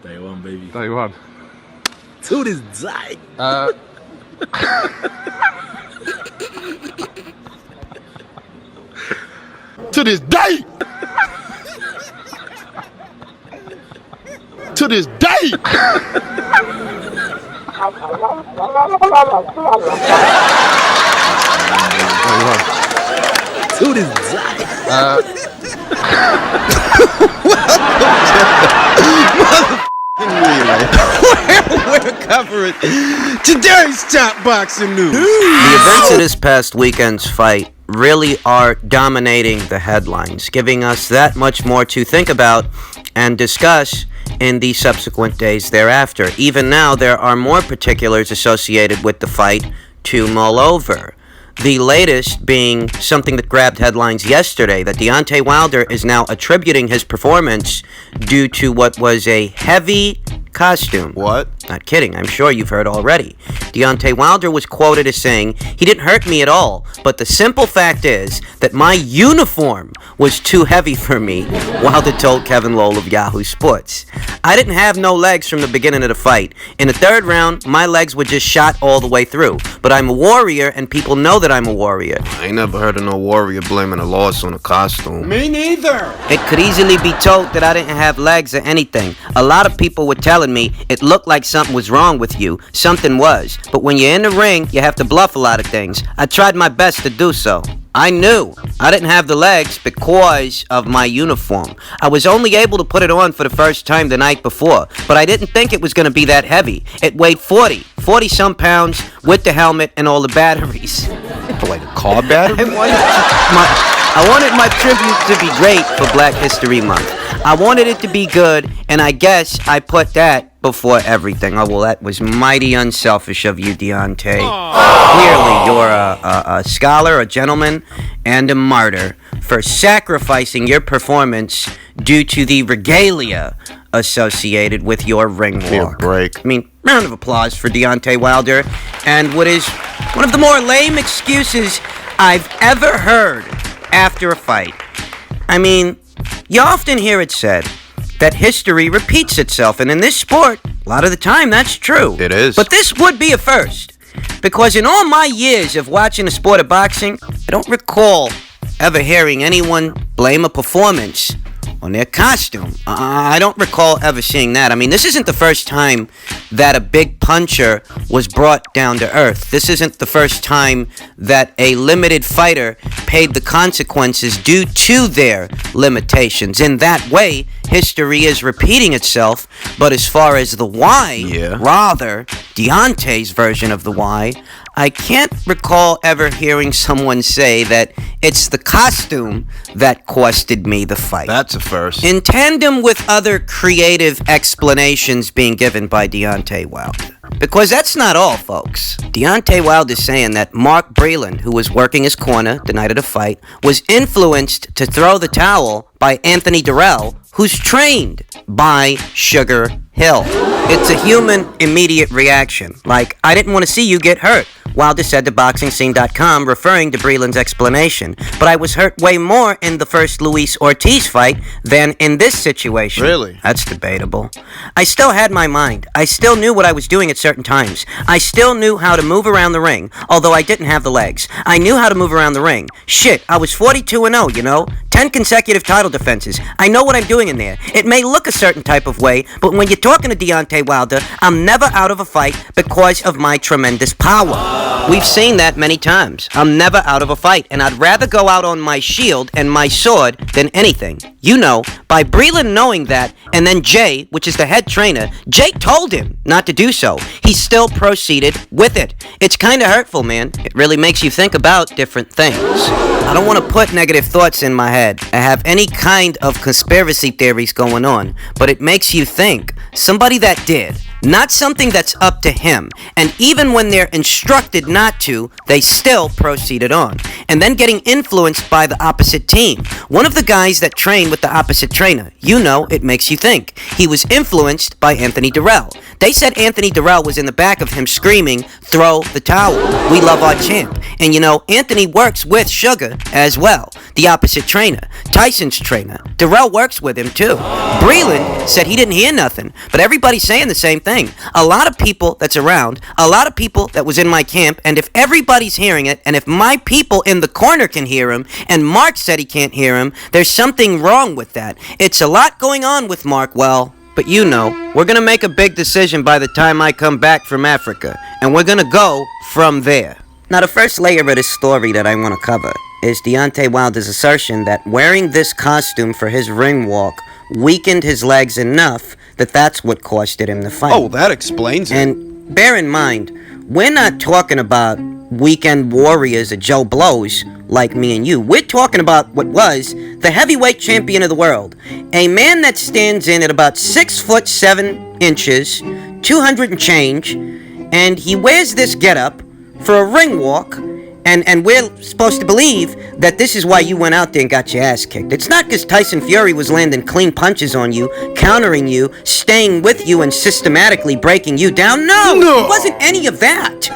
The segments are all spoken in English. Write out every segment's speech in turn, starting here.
Day one, baby. Day one. To this day. To this day. To this day. To this day. We're covering today's top boxing news. The events of this past weekend's fight really are dominating the headlines, giving us that much more to think about and discuss in the subsequent days thereafter. Even now, there are more particulars associated with the fight to mull over. The latest being something that grabbed headlines yesterday, that Deontay Wilder is now attributing his performance due to what was a heavy costume. What? Not kidding, I'm sure you've heard already. Deontay Wilder was quoted as saying, "He didn't hurt me at all, but the simple fact is that my uniform was too heavy for me," Wilder told Kevin Lowell of Yahoo Sports. "I didn't have no legs from the beginning of the fight. In the third round, my legs were just shot all the way through. But I'm a warrior, and people know that I'm a warrior." I ain't never heard of no warrior blaming a loss on a costume. Me neither. It could easily be told that I didn't have legs or anything. A lot of people were telling me it looked like something was wrong with you. Something was. But when you're in the ring, you have to bluff a lot of things. I tried my best to do so. I knew I didn't have the legs because of my uniform. I was only able to put it on for the first time the night before, but I didn't think it was going to be that heavy. It weighed 40 some pounds with the helmet and all the batteries. Like a car battery? I wanted my tribute to be great for Black History Month. I wanted it to be good, and I guess I put that before everything. Oh, well, that was mighty unselfish of you, Deontay. Clearly, you're a scholar, a gentleman, and a martyr for sacrificing your performance due to the regalia associated with your ring Give me a walk. break. I mean, round of applause for Deontay Wilder, and what is one of the more lame excuses I've ever heard after a fight. I mean, you often hear it said that history repeats itself, and in this sport, a lot of the time that's true. It is. But this would be a first, because in all my years of watching the sport of boxing, I don't recall ever hearing anyone blame a performance on their costume. I don't recall ever seeing that. I mean, this isn't the first time that a big puncher was brought down to earth. This isn't the first time that a limited fighter paid the consequences due to their limitations. In that way, history is repeating itself, but as far as the why, rather, Deontay's version of the why, I can't recall ever hearing someone say that it's the costume that costed me the fight. That's a first. In tandem with other creative explanations being given by Deontay Wilder. Because that's not all, folks. Deontay Wilder is saying that Mark Breland, who was working his corner the night of the fight, was influenced to throw the towel by Anthony Durrell, who's trained by Sugar Hill. It's a human immediate reaction. Like, I didn't want to see you get hurt, Wilder said to BoxingScene.com, referring to Breland's explanation. But I was hurt way more in the first Luis Ortiz fight than in this situation. Really? That's debatable. I still had my mind. I still knew what I was doing at certain times. I still knew how to move around the ring, although I didn't have the legs. I knew how to move around the ring. Shit, I was 42-0, you know? 10 consecutive title defenses. I know what I'm doing in there. It may look a certain type of way, but when you're talking to Deontay Wilder, I'm never out of a fight because of my tremendous power. We've seen that many times. I'm never out of a fight, and I'd rather go out on my shield and my sword than anything. You know, by Breland knowing that, and then Jay, which is the head trainer, Jay told him not to do so. He still proceeded with it. It's kind of hurtful, man. It really makes you think about different things. I don't want to put negative thoughts in my head. I have any kind of conspiracy theories going on, but it makes you think. Somebody that did, not something that's up to him, and even when they're instructed not to, they still proceeded on, and then getting influenced by the opposite team. One of the guys that trained with the opposite trainer, you know, it makes you think. He was influenced by Anthony Durrell. They said Anthony Durrell was in the back of him screaming, "Throw the towel. We love our champ." And you know, Anthony works with Sugar as well, the opposite trainer. Tyson's trainer. Darrell works with him, too. Breland said he didn't hear nothing, but everybody's saying the same thing. A lot of people that's around, a lot of people that was in my camp, and if everybody's hearing it, and if my people in the corner can hear him, and Mark said he can't hear him, there's something wrong with that. It's a lot going on with Mark, well, but you know, we're gonna make a big decision by the time I come back from Africa, and we're gonna go from there. Now, the first layer of this story that I want to cover is Deontay Wilder's assertion that wearing this costume for his ring walk weakened his legs enough that that's what costed him the fight. Oh, that explains it. And bear in mind, we're not talking about weekend warriors or Joe Blows like me and you. We're talking about what was the heavyweight champion of the world. A man that stands in at about 6'7", 200 and change, and he wears this getup for a ring walk, and we're supposed to believe that this is why you went out there and got your ass kicked. It's not because Tyson Fury was landing clean punches on you, countering you, staying with you, and systematically breaking you down. No! It wasn't any of that.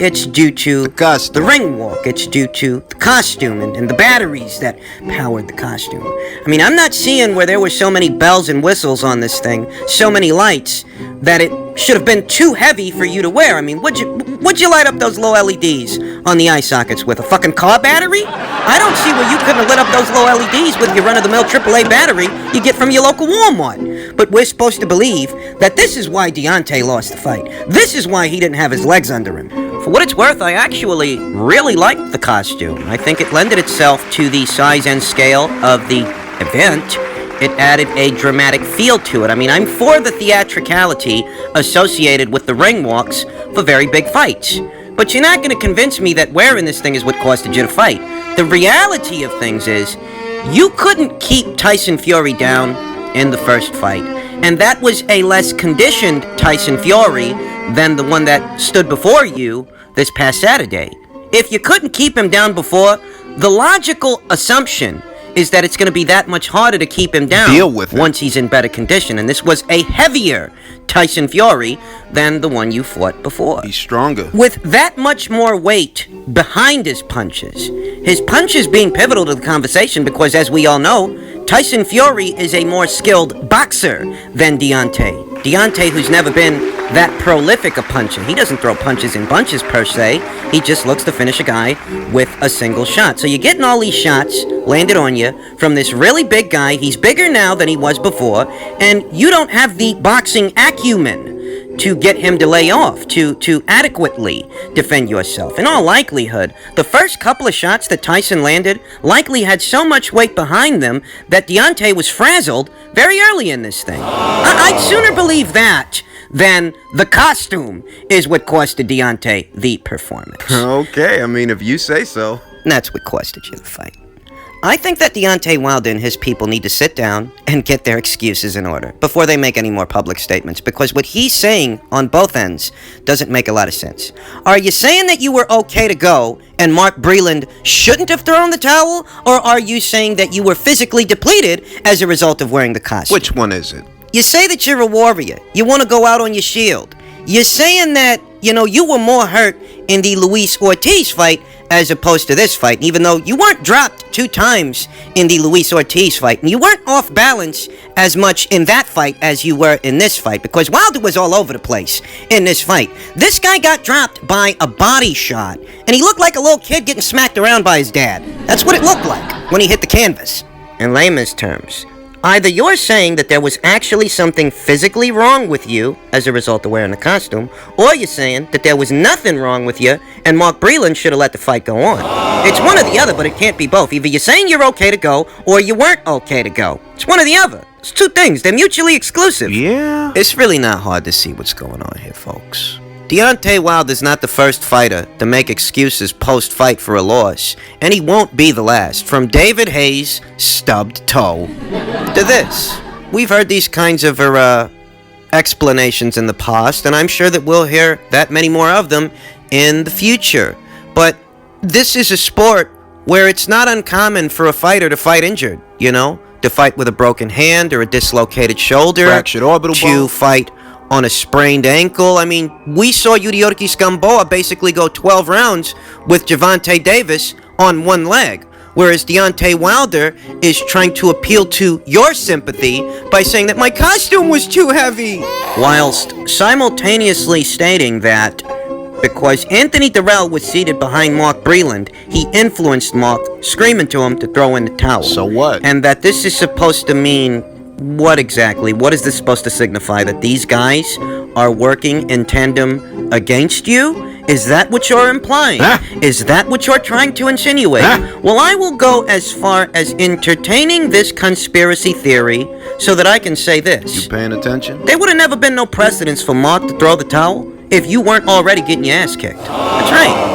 It's due to the ring walk. It's due to the costume and the batteries that powered the costume. I mean, I'm not seeing where there were so many bells and whistles on this thing, so many lights, that it should have been too heavy for you to wear. I mean, would you light up those low LEDs on the eye sockets with a fucking car battery? I don't see where you couldn't have lit up those low LEDs with your run-of-the-mill AAA battery you get from your local Walmart. But we're supposed to believe that this is why Deontay lost the fight. This is why he didn't have his legs under him. For what it's worth, I actually really liked the costume. I think it lended itself to the size and scale of the event. It added a dramatic feel to it. I mean, I'm for the theatricality associated with the ring walks for very big fights. But you're not going to convince me that wearing this thing is what costed you to fight. The reality of things is, you couldn't keep Tyson Fury down in the first fight. And that was a less conditioned Tyson Fury than the one that stood before you this past Saturday. If you couldn't keep him down before, the logical assumption is that it's going to be that much harder to keep him down once he's in better condition. And this was a heavier Tyson Fury than the one you fought before. He's stronger. With that much more weight behind his punches being pivotal to the conversation because, as we all know, Tyson Fury is a more skilled boxer than Deontay. Deontay, who's never been that prolific a puncher. He doesn't throw punches in bunches, per se. He just looks to finish a guy with a single shot. So you're getting all these shots landed on you from this really big guy. He's bigger now than he was before, and you don't have the boxing acumen to get him to lay off, to adequately defend yourself. In all likelihood, the first couple of shots that Tyson landed likely had so much weight behind them that Deontay was frazzled very early in this thing. I'd sooner believe that than the costume is what costed Deontay the performance. Okay, I mean, if you say so. And that's what costed you the fight. I think that Deontay Wilder and his people need to sit down and get their excuses in order before they make any more public statements, because what he's saying on both ends doesn't make a lot of sense. Are you saying that you were okay to go and Mark Breland shouldn't have thrown the towel, or are you saying that you were physically depleted as a result of wearing the costume? Which one is it? You say that you're a warrior. You want to go out on your shield. You're saying that, you were more hurt in the Luis Ortiz fight as opposed to this fight, even though you weren't dropped 2 times in the Luis Ortiz fight, and you weren't off balance as much in that fight as you were in this fight, because Wilder was all over the place in this fight. This guy got dropped by a body shot, and he looked like a little kid getting smacked around by his dad. That's what it looked like when he hit the canvas. In layman's terms, either you're saying that there was actually something physically wrong with you as a result of wearing the costume, or you're saying that there was nothing wrong with you and Mark Breland should have let the fight go on. It's one or the other, but it can't be both. Either you're saying you're okay to go, or you weren't okay to go. It's one or the other. It's 2 things. They're mutually exclusive. Yeah. It's really not hard to see what's going on here, folks. Deontay Wilder's not the first fighter to make excuses post-fight for a loss, and he won't be the last. From David Hayes' stubbed toe to this. We've heard these kinds of explanations in the past, and I'm sure that we'll hear that many more of them in the future. But this is a sport where it's not uncommon for a fighter to fight injured, to fight with a broken hand or a dislocated shoulder, fractured orbital bone, to fight on a sprained ankle. I mean, we saw Yuriorkis Gamboa basically go 12 rounds with Gervonta Davis on one leg. Whereas Deontay Wilder is trying to appeal to your sympathy by saying that my costume was too heavy, whilst simultaneously stating that because Anthony Durrell was seated behind Mark Breland, he influenced Mark, screaming to him to throw in the towel. So what? And that this is supposed to mean what exactly? What is this supposed to signify? That these guys are working in tandem against you? Is that what you're implying? Is that what you're trying to insinuate? Well, I will go as far as entertaining this conspiracy theory so that I can say this. You paying attention? There would have never been no precedence for Mark to throw the towel if you weren't already getting your ass kicked. That's right.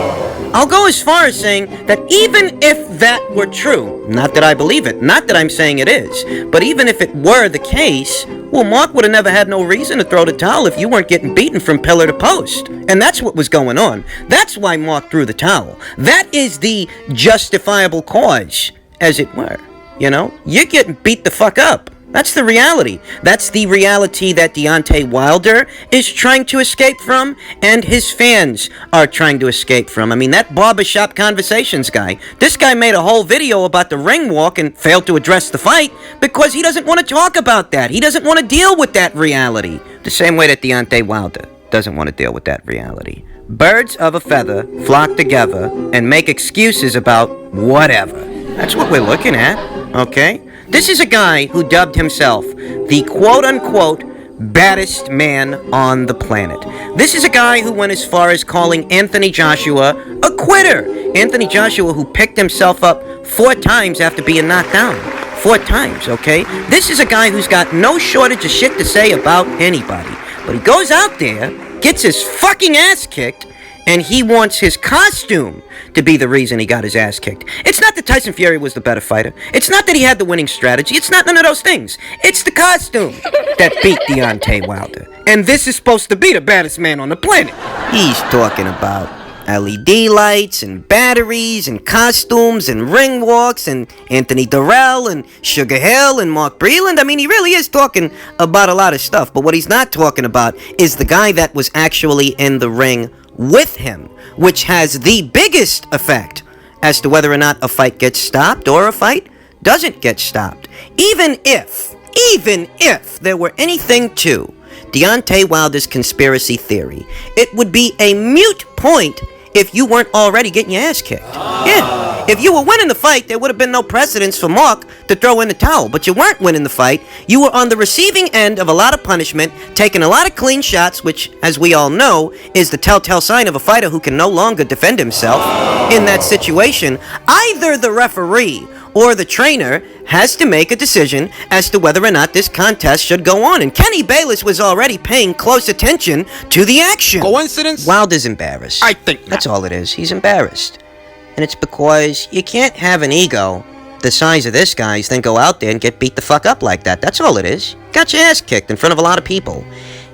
I'll go as far as saying that even if that were true, not that I believe it, not that I'm saying it is, but even if it were the case, well, Mark would have never had no reason to throw the towel if you weren't getting beaten from pillar to post. And that's what was going on. That's why Mark threw the towel. That is the justifiable cause, as it were. You know, you're getting beat the fuck up. That's the reality. That's the reality that Deontay Wilder is trying to escape from, and his fans are trying to escape from. I mean, that Barbershop Conversations guy, this guy made a whole video about the ring walk and failed to address the fight because he doesn't want to talk about that. He doesn't want to deal with that reality. The same way that Deontay Wilder doesn't want to deal with that reality. Birds of a feather flock together and make excuses about whatever. That's what we're looking at, okay? This is a guy who dubbed himself the quote-unquote baddest man on the planet. This is a guy who went as far as calling Anthony Joshua a quitter. Anthony Joshua, who picked himself up 4 times after being knocked down. 4 times, okay? This is a guy who's got no shortage of shit to say about anybody. But he goes out there, gets his fucking ass kicked, and he wants his costume to be the reason he got his ass kicked. It's not that Tyson Fury was the better fighter. It's not that he had the winning strategy. It's not none of those things. It's the costume that beat Deontay Wilder. And this is supposed to be the baddest man on the planet. He's talking about LED lights and batteries and costumes and ring walks and Anthony Durrell and Sugar Hill and Mark Breland. I mean, he really is talking about a lot of stuff. But what he's not talking about is the guy that was actually in the ring with him, which has the biggest effect as to whether or not a fight gets stopped or a fight doesn't get stopped. Even if there were anything to Deontay Wilder's conspiracy theory, it would be a moot point if you weren't already getting your ass kicked. Yeah, if you were winning the fight, there would have been no precedence for Mark to throw in the towel. But you weren't winning the fight. You were on the receiving end of a lot of punishment, taking a lot of clean shots, which, as we all know, is the telltale sign of a fighter who can no longer defend himself. In that situation, either the referee or the trainer has to make a decision as to whether or not this contest should go on. And Kenny Bayless was already paying close attention to the action. Coincidence? Wilder's embarrassed. I think not. That's all it is. He's embarrassed. And it's because you can't have an ego the size of this guy's then go out there and get beat the fuck up like that. That's all it is. Got your ass kicked in front of a lot of people.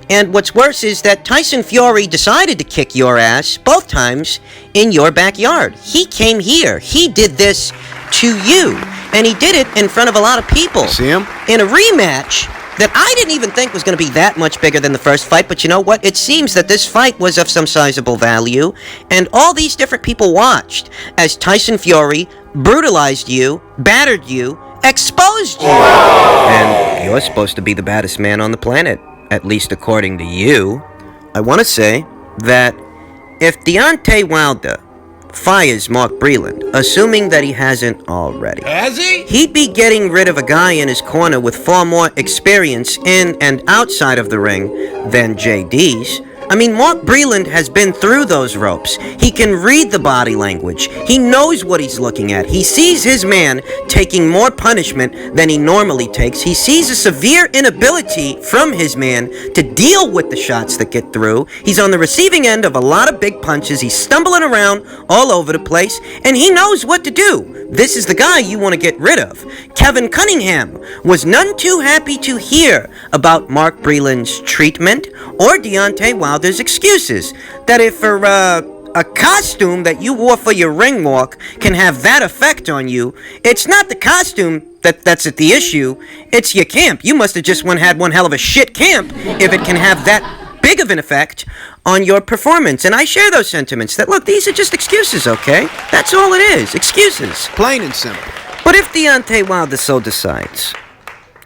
And what's worse is that Tyson Fury decided to kick your ass both times in your backyard. He came here. He did this to you. And he did it in front of a lot of people. See him? In a rematch that I didn't even think was going to be that much bigger than the first fight. But you know what? It seems that this fight was of some sizable value. And all these different people watched as Tyson Fury brutalized you, battered you, exposed you. And you're supposed to be the baddest man on the planet, at least according to you. I want to say that if Deontay Wilder fires Mark Breland, assuming that he hasn't already, Has he? he'd be getting rid of a guy in his corner with far more experience in and outside of the ring than JD's. I mean, Mark Breland has been through those ropes. He can read the body language. He knows what he's looking at. He sees his man taking more punishment than he normally takes. He sees a severe inability from his man to deal with the shots that get through. He's on the receiving end of a lot of big punches. He's stumbling around all over the place, and he knows what to do. This is the guy you want to get rid of. Kevin Cunningham was none too happy to hear about Mark Breland's treatment or Deontay Wilder's excuses. That if a costume that you wore for your ring walk can have that effect on you, it's not the costume that's at the issue, it's your camp. You must have just had one hell of a shit camp if it can have that big of an effect on your performance. And I share those sentiments that, look, these are just excuses, okay? That's all it is, excuses. Plain and simple. But if Deontay Wilder so decides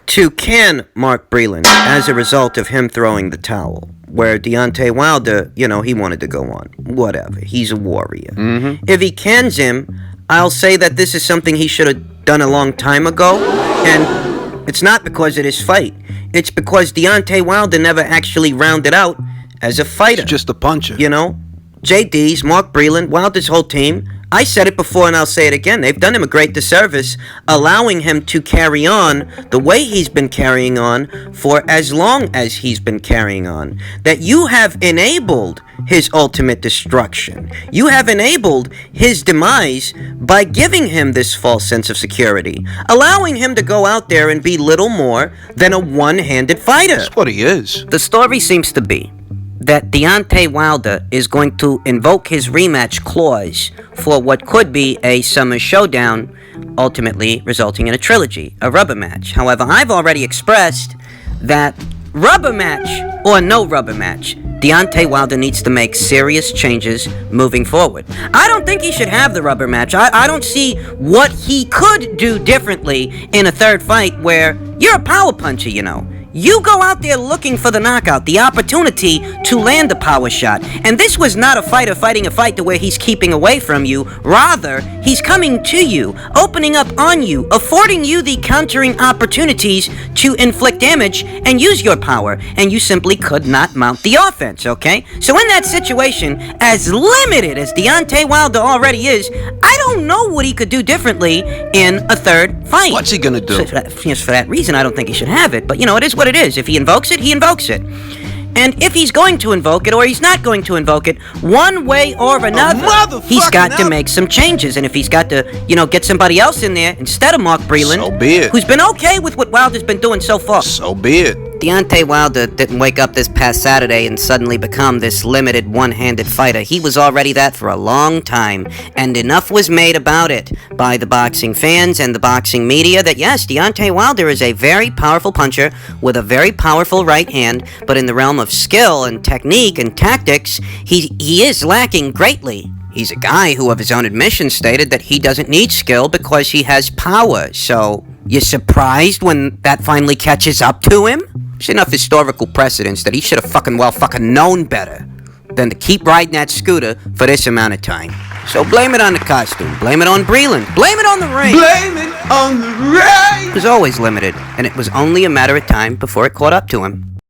to can Mark Breland as a result of him throwing the towel, where Deontay Wilder, he wanted to go on. Whatever. He's a warrior. Mm-hmm. If he cans him, I'll say that this is something he should have done a long time ago. And it's not because of this fight. It's because Deontay Wilder never actually rounded out as a fighter. He's just a puncher. JD's, Mark Breland, Wilder's whole team. I said it before and I'll say it again. They've done him a great disservice, allowing him to carry on the way he's been carrying on for as long as he's been carrying on. That you have enabled his ultimate destruction. You have enabled his demise by giving him this false sense of security, allowing him to go out there and be little more than a one-handed fighter. That's what he is. The story seems to be that Deontay Wilder is going to invoke his rematch clause for what could be a summer showdown, ultimately resulting in a trilogy, a rubber match. However, I've already expressed that rubber match or no rubber match, Deontay Wilder needs to make serious changes moving forward. I don't think he should have the rubber match. I don't see what he could do differently in a third fight where you're a power puncher, You go out there looking for the knockout, the opportunity to land a power shot. And this was not a fighter fighting a fight to where he's keeping away from you. Rather, he's coming to you, opening up on you, affording you the countering opportunities to inflict damage and use your power. And you simply could not mount the offense, okay? So in that situation, as limited as Deontay Wilder already is, I don't know what he could do differently in a third fight. What's he gonna do? So for that reason, I don't think he should have it. But, it is what it is. If he invokes it, he invokes it. And if he's going to invoke it or he's not going to invoke it, one way or another, he's got to make some changes. And if he's got to, get somebody else in there instead of Mark Breland, so be it. Who's been okay with what Wilder's been doing so far. So be it. Deontay Wilder didn't wake up this past Saturday and suddenly become this limited one-handed fighter. He was already that for a long time, and enough was made about it by the boxing fans and the boxing media that yes, Deontay Wilder is a very powerful puncher with a very powerful right hand, but in the realm of skill and technique and tactics, he is lacking greatly. He's a guy who of his own admission stated that he doesn't need skill because he has power, so you're surprised when that finally catches up to him? There's enough historical precedence that he should have fucking known better than to keep riding that scooter for this amount of time. So blame it on the costume, blame it on Breland, blame it on the ring. Blame it on the ring! It was always limited, and it was only a matter of time before it caught up to him.